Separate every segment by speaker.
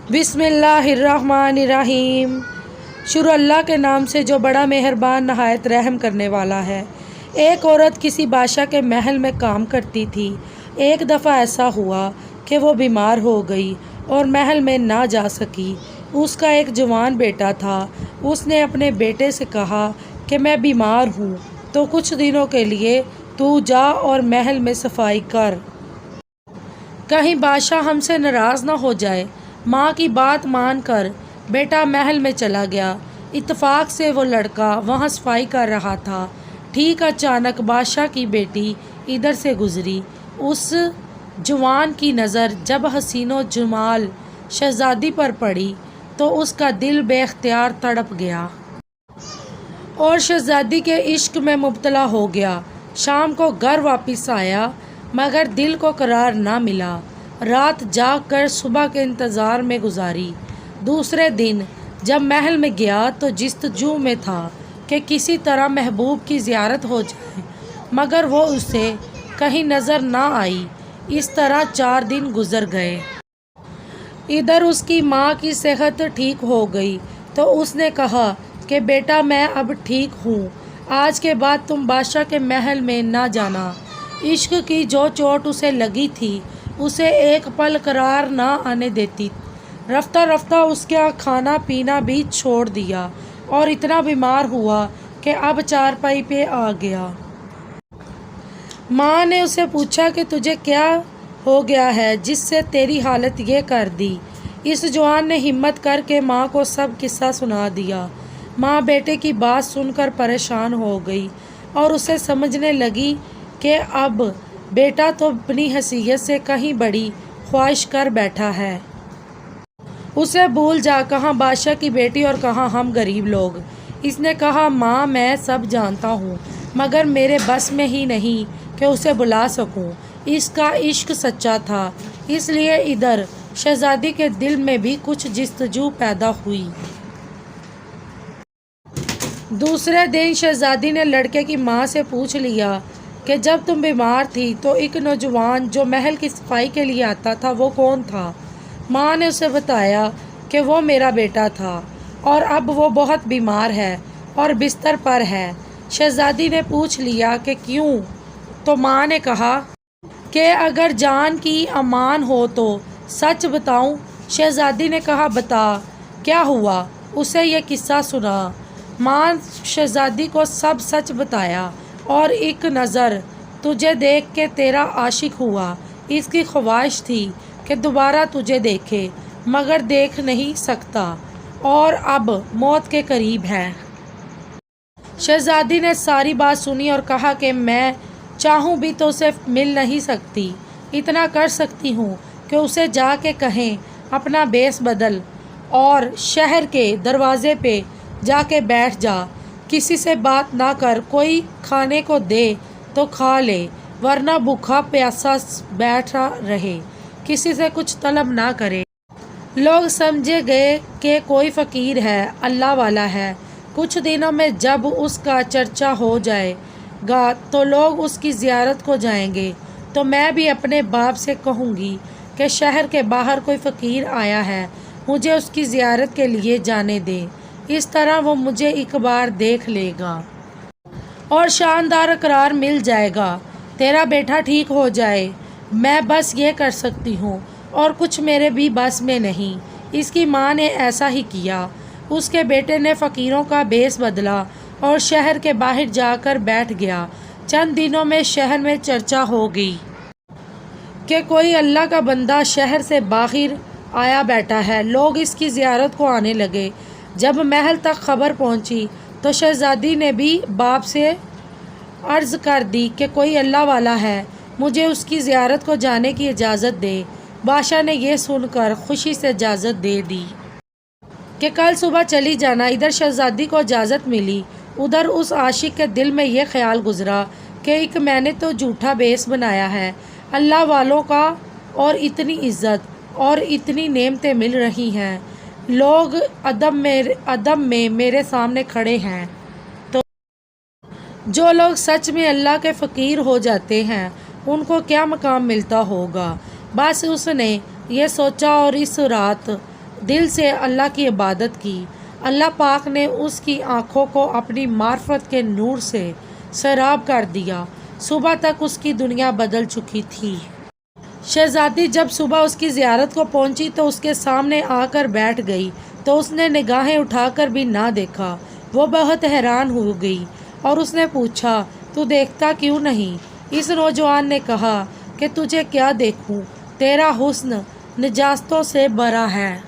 Speaker 1: بسم اللہ الرحمن الرحیم۔ شروع اللہ کے نام سے جو بڑا مہربان نہایت رحم کرنے والا ہے۔ ایک عورت کسی بادشاہ کے محل میں کام کرتی تھی۔ ایک دفعہ ایسا ہوا کہ وہ بیمار ہو گئی اور محل میں نہ جا سکی۔ اس کا ایک جوان بیٹا تھا۔ اس نے اپنے بیٹے سے کہا کہ میں بیمار ہوں تو کچھ دنوں کے لیے تو جا اور محل میں صفائی کر، کہیں بادشاہ ہم سے ناراض نہ ہو جائے۔ ماں کی بات مان کر بیٹا محل میں چلا گیا۔ اتفاق سے وہ لڑکا وہاں صفائی کر رہا تھا۔ ٹھیک اچانک بادشاہ کی بیٹی ادھر سے گزری۔ اس جوان کی نظر جب حسین و جمال شہزادی پر پڑی تو اس کا دل بے اختیار تڑپ گیا اور شہزادی کے عشق میں مبتلا ہو گیا۔ شام کو گھر واپس آیا مگر دل کو قرار نہ ملا۔ رات جاگ کر صبح کے انتظار میں گزاری۔ دوسرے دن جب محل میں گیا تو جستجو میں تھا کہ کسی طرح محبوب کی زیارت ہو جائے مگر وہ اسے کہیں نظر نہ آئی۔ اس طرح 4 دن گزر گئے۔ ادھر اس کی ماں کی صحت ٹھیک ہو گئی تو اس نے کہا کہ بیٹا میں اب ٹھیک ہوں، آج کے بعد تم بادشاہ کے محل میں نہ جانا۔ عشق کی جو چوٹ اسے لگی تھی اسے ایک پل قرار نہ آنے دیتی۔ رفتہ رفتہ اس کا کھانا پینا بھی چھوڑ دیا اور اتنا بیمار ہوا کہ اب چارپائی پہ آ گیا۔ ماں نے اسے پوچھا کہ تجھے کیا ہو گیا ہے جس سے تیری حالت یہ کر دی۔ اس جوان نے ہمت کر کے ماں کو سب قصہ سنا دیا۔ ماں بیٹے کی بات سن کر پریشان ہو گئی اور اسے سمجھنے لگی کہ اب بیٹا تو اپنی حیثیت سے کہیں بڑی خواہش کر بیٹھا ہے۔ اسے بھول جا، کہاں بادشاہ کی بیٹی اور کہاں ہم غریب لوگ۔ اس نے کہا ماں میں سب جانتا ہوں مگر میرے بس میں ہی نہیں کہ اسے بلا سکوں۔ اس کا عشق سچا تھا اس لیے ادھر شہزادی کے دل میں بھی کچھ جستجو پیدا ہوئی۔ دوسرے دن شہزادی نے لڑکے کی ماں سے پوچھ لیا کہ جب تم بیمار تھی تو ایک نوجوان جو محل کی صفائی کے لیے آتا تھا وہ کون تھا؟ ماں نے اسے بتایا کہ وہ میرا بیٹا تھا اور اب وہ بہت بیمار ہے اور بستر پر ہے۔ شہزادی نے پوچھ لیا کہ کیوں؟ تو ماں نے کہا کہ اگر جان کی امان ہو تو سچ بتاؤں۔ شہزادی نے کہا بتا کیا ہوا؟ اسے یہ قصہ سنا۔ ماں شہزادی کو سب سچ بتایا اور ایک نظر تجھے دیکھ کے تیرا عاشق ہوا۔ اس کی خواہش تھی کہ دوبارہ تجھے دیکھے مگر دیکھ نہیں سکتا اور اب موت کے قریب ہے۔ شہزادی نے ساری بات سنی اور کہا کہ میں چاہوں بھی تو اسے مل نہیں سکتی، اتنا کر سکتی ہوں کہ اسے جا کے کہیں اپنا بیس بدل اور شہر کے دروازے پہ جا کے بیٹھ جا، کسی سے بات نہ کر، کوئی کھانے کو دے تو کھا لے ورنہ بھوکا پیاسا بیٹھا رہے، کسی سے کچھ طلب نہ کرے۔ لوگ سمجھے گئے کہ کوئی فقیر ہے، اللہ والا ہے۔ کچھ دنوں میں جب اس کا چرچا ہو جائے گا تو لوگ اس کی زیارت کو جائیں گے تو میں بھی اپنے باپ سے کہوں گی کہ شہر کے باہر کوئی فقیر آیا ہے، مجھے اس کی زیارت کے لیے جانے دے۔ اس طرح وہ مجھے ایک بار دیکھ لے گا اور شاندار اقرار مل جائے گا، تیرا بیٹا ٹھیک ہو جائے۔ میں بس یہ کر سکتی ہوں اور کچھ میرے بھی بس میں نہیں۔ اس کی ماں نے ایسا ہی کیا۔ اس کے بیٹے نے فقیروں کا بیس بدلا اور شہر کے باہر جا کر بیٹھ گیا۔ چند دنوں میں شہر میں چرچا ہو گئی کہ کوئی اللہ کا بندہ شہر سے باہر آیا بیٹھا ہے۔ لوگ اس کی زیارت کو آنے لگے۔ جب محل تک خبر پہنچی تو شہزادی نے بھی باپ سے عرض کر دی کہ کوئی اللہ والا ہے، مجھے اس کی زیارت کو جانے کی اجازت دے۔ بادشاہ نے یہ سن کر خوشی سے اجازت دے دی کہ کل صبح چلی جانا۔ ادھر شہزادی کو اجازت ملی، ادھر اس عاشق کے دل میں یہ خیال گزرا کہ ایک میں نے تو جھوٹا بیس بنایا ہے، اللہ والوں کا اور اتنی عزت اور اتنی نعمتیں مل رہی ہیں، لوگ ادب میں میرے سامنے کھڑے ہیں، تو جو لوگ سچ میں اللہ کے فقیر ہو جاتے ہیں ان کو کیا مقام ملتا ہوگا۔ بس اس نے یہ سوچا اور اس رات دل سے اللہ کی عبادت کی، اللہ پاک نے اس کی آنکھوں کو اپنی معرفت کے نور سے سیراب کر دیا۔ صبح تک اس کی دنیا بدل چکی تھی۔ شہزادی جب صبح اس کی زیارت کو پہنچی تو اس کے سامنے آ کر بیٹھ گئی تو اس نے نگاہیں اٹھا کر بھی نہ دیکھا۔ وہ بہت حیران ہو گئی اور اس نے پوچھا، تو دیکھتا کیوں نہیں؟ اس نوجوان نے کہا کہ تجھے کیا دیکھوں، تیرا حسن نجاستوں سے بھرا ہے۔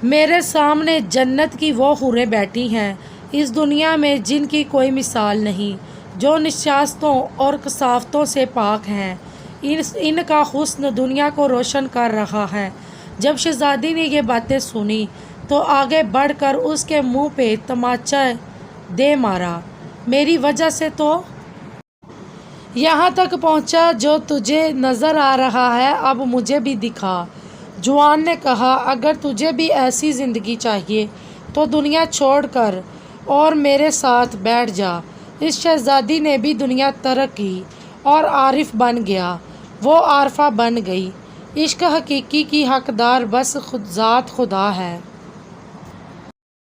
Speaker 1: میرے سامنے جنت کی وہ حوریں بیٹھی ہیں اس دنیا میں جن کی کوئی مثال نہیں، جو نشاستوں اور کثافتوں سے پاک ہیں۔ ان کا حسن دنیا کو روشن کر رہا ہے۔ جب شہزادی نے یہ باتیں سنی تو آگے بڑھ کر اس کے منہ پہ تماچا دے مارا، میری وجہ سے تو یہاں تک پہنچا جو تجھے نظر آ رہا ہے، اب مجھے بھی دکھا۔ جوان نے کہا، اگر تجھے بھی ایسی زندگی چاہیے تو دنیا چھوڑ کر اور میرے ساتھ بیٹھ جا۔ اس شہزادی نے بھی دنیا ترک کی اور عارف بن گیا، وہ عارفہ بن گئی۔ عشق حقیقی کی حقدار بس ذات خدا ہے۔